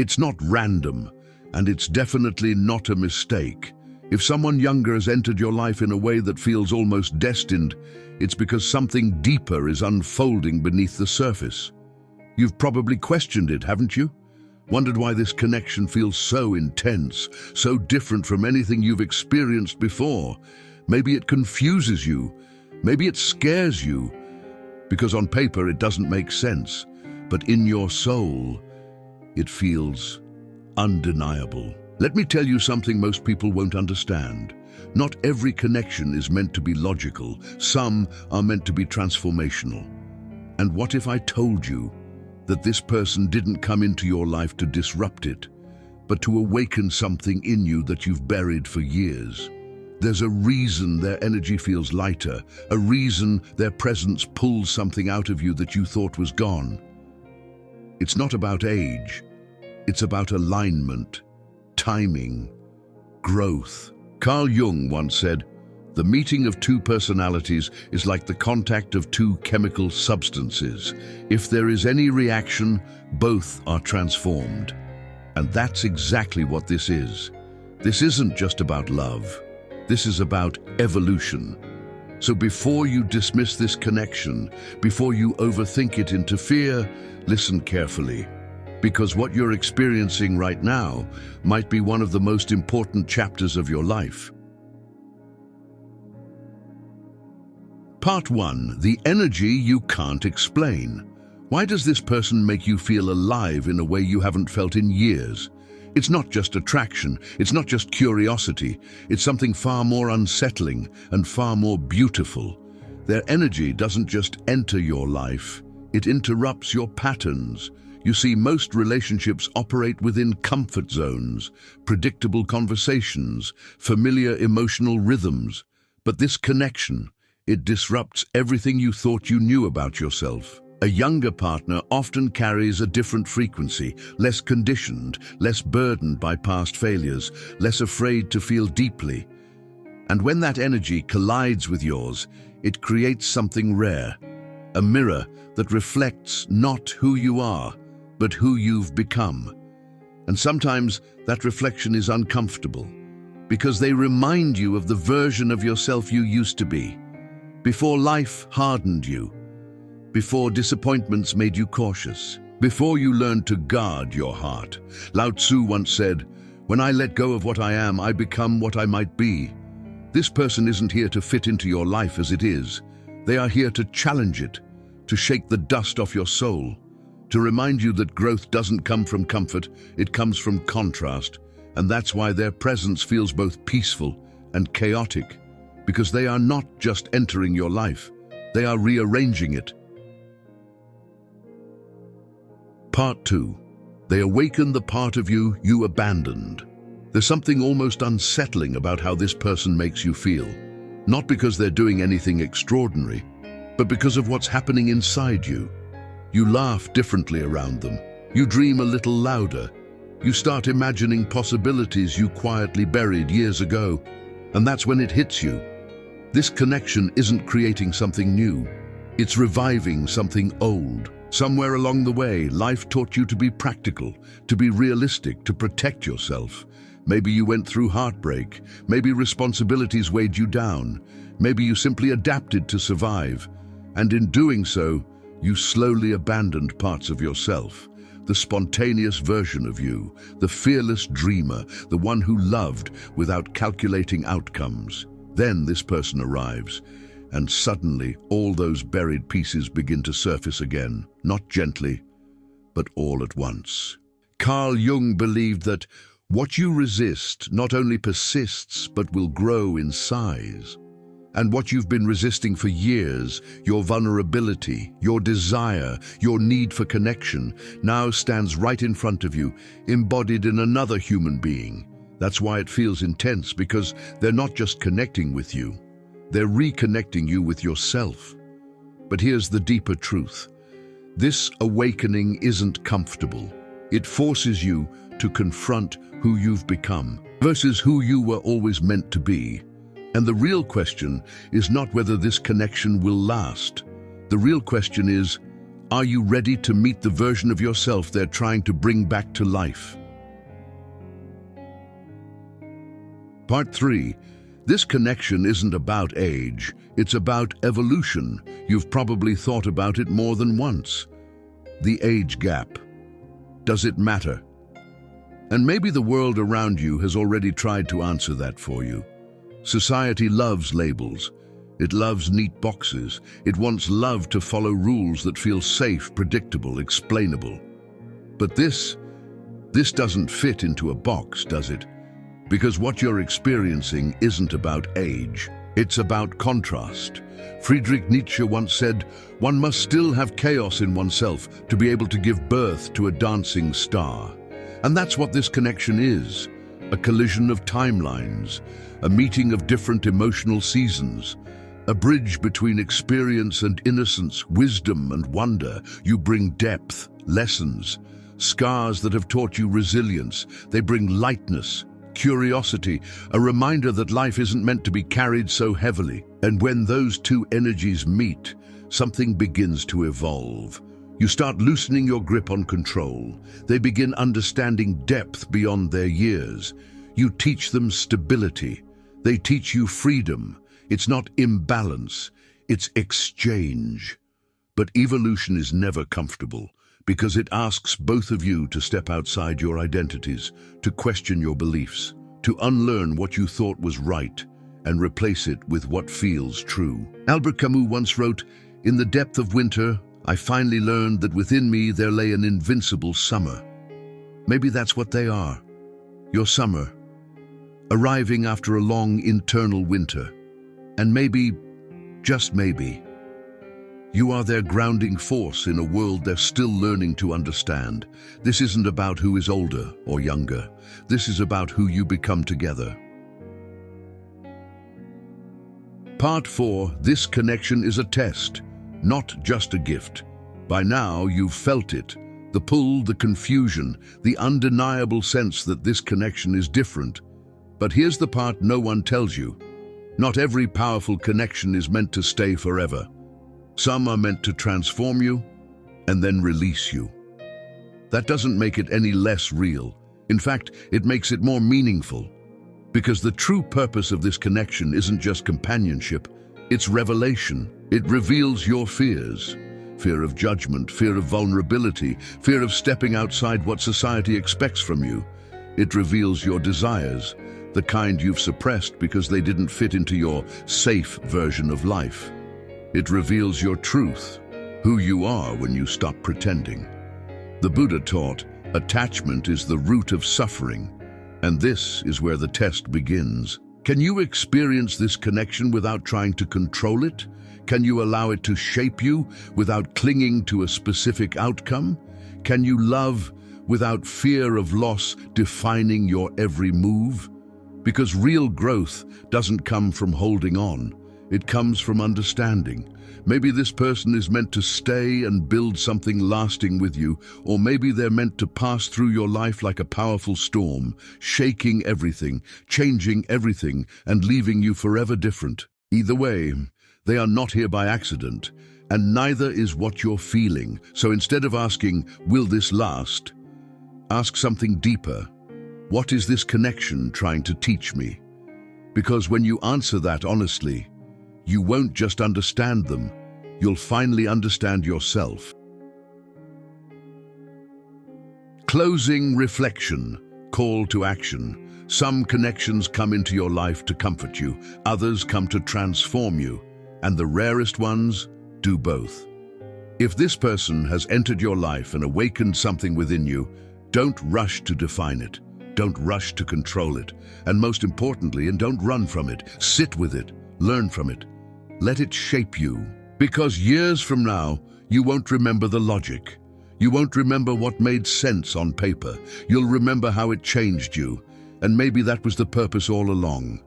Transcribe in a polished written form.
It's not random, and it's definitely not a mistake. If someone younger has entered your life in a way that feels almost destined, it's because something deeper is unfolding beneath the surface. You've probably questioned it, haven't you? Wondered why this connection feels so intense, so different from anything you've experienced before. Maybe it confuses you. Maybe it scares you. Because on paper it doesn't make sense, but in your soul, it feels undeniable. Let me tell you something most people won't understand. Not every connection is meant to be logical. Some are meant to be transformational. And what if I told you that this person didn't come into your life to disrupt it, but to awaken something in you that you've buried for years? There's a reason their energy feels lighter, a reason their presence pulls something out of you that you thought was gone. It's not about age. It's about alignment, timing, growth. Carl Jung once said, "The meeting of two personalities is like the contact of two chemical substances. If there is any reaction, both are transformed." And that's exactly what this is. This isn't just about love. This is about evolution. So before you dismiss this connection, before you overthink it into fear, listen carefully. Because what you're experiencing right now might be one of the most important chapters of your life. Part 1. The energy you can't explain. Why does this person make you feel alive in a way you haven't felt in years? It's not just attraction, it's not just curiosity, it's something far more unsettling and far more beautiful. Their energy doesn't just enter your life, it interrupts your patterns. You see, most relationships operate within comfort zones, predictable conversations, familiar emotional rhythms. But this connection, it disrupts everything you thought you knew about yourself. A younger partner often carries a different frequency, less conditioned, less burdened by past failures, less afraid to feel deeply. And when that energy collides with yours, it creates something rare, a mirror that reflects not who you are, but who you've become. And sometimes that reflection is uncomfortable, because they remind you of the version of yourself you used to be, before life hardened you, before disappointments made you cautious, before you learned to guard your heart. Lao Tzu once said, "When I let go of what I am, I become what I might be." This person isn't here to fit into your life as it is. They are here to challenge it, to shake the dust off your soul, to remind you that growth doesn't come from comfort, it comes from contrast. And that's why their presence feels both peaceful and chaotic, because they are not just entering your life, they are rearranging it. Part 2. They awaken the part of you you abandoned. There's something almost unsettling about how this person makes you feel. Not because they're doing anything extraordinary, but because of what's happening inside you. You laugh differently around them. You dream a little louder. You start imagining possibilities you quietly buried years ago. And that's when it hits you. This connection isn't creating something new. It's reviving something old. Somewhere along the way, life taught you to be practical, to be realistic, to protect yourself. Maybe you went through heartbreak. Maybe responsibilities weighed you down. Maybe you simply adapted to survive. And in doing so, you slowly abandoned parts of yourself. The spontaneous version of you, the fearless dreamer, the one who loved without calculating outcomes. Then this person arrives, and suddenly all those buried pieces begin to surface again, not gently, but all at once. Carl Jung believed that what you resist not only persists, but will grow in size. And what you've been resisting for years, your vulnerability, your desire, your need for connection, now stands right in front of you, embodied in another human being. That's why it feels intense, because they're not just connecting with you, they're reconnecting you with yourself. But here's the deeper truth. This awakening isn't comfortable. It forces you to confront who you've become versus who you were always meant to be. And the real question is not whether this connection will last. The real question is, Are you ready to meet the version of yourself they're trying to bring back to life? Part 3. This connection isn't about age, it's about evolution. You've probably thought about it more than once. The age gap. Does it matter? And maybe the world around you has already tried to answer that for you. Society loves labels. It loves neat boxes. It wants love to follow rules that feel safe, predictable, explainable. But this doesn't fit into a box, does it? Because what you're experiencing isn't about age. It's about contrast. Friedrich Nietzsche once said, "One must still have chaos in oneself to be able to give birth to a dancing star." And that's what this connection is. A collision of timelines, a meeting of different emotional seasons, a bridge between experience and innocence, wisdom and wonder. You bring depth, lessons, scars that have taught you resilience. They bring lightness, curiosity, a reminder that life isn't meant to be carried so heavily. And when those two energies meet, something begins to evolve. You start loosening your grip on control. They begin understanding depth beyond their years. You teach them stability. They teach you freedom. It's not imbalance, it's exchange. But evolution is never comfortable because it asks both of you to step outside your identities, to question your beliefs, to unlearn what you thought was right and replace it with what feels true. Albert Camus once wrote, "In the depth of winter, I finally learned that within me there lay an invincible summer." Maybe that's what they are, your summer, arriving after a long internal winter. And maybe, just maybe, you are their grounding force in a world they're still learning to understand. This isn't about who is older or younger. This is about who you become together. Part 4. This connection is a test, not just a gift. By now, you've felt it. The pull, the confusion, the undeniable sense that this connection is different. But here's the part no one tells you. Not every powerful connection is meant to stay forever. Some are meant to transform you and then release you. That doesn't make it any less real. In fact, it makes it more meaningful. Because the true purpose of this connection isn't just companionship, it's revelation. It reveals your fears. Fear of judgment, fear of vulnerability, fear of stepping outside what society expects from you. It reveals your desires, the kind you've suppressed because they didn't fit into your safe version of life. It reveals your truth, who you are when you stop pretending. The Buddha taught, attachment is the root of suffering, and this is where the test begins. Can you experience this connection without trying to control it? Can you allow it to shape you without clinging to a specific outcome? Can you love without fear of loss defining your every move? Because real growth doesn't come from holding on. It comes from understanding. Maybe this person is meant to stay and build something lasting with you, or maybe they're meant to pass through your life like a powerful storm, shaking everything, changing everything, and leaving you forever different. Either way, they are not here by accident, and neither is what you're feeling. So instead of asking, will this last? Ask something deeper. What is this connection trying to teach me? Because when you answer that honestly, you won't just understand them, you'll finally understand yourself. Closing reflection, call to action. Some connections come into your life to comfort you, others come to transform you, and the rarest ones do both. If this person has entered your life and awakened something within you, don't rush to define it. Don't rush to control it. And most importantly, and don't run from it, sit with it, learn from it. Let it shape you. Because years from now, you won't remember the logic. You won't remember what made sense on paper. You'll remember how it changed you. And maybe that was the purpose all along.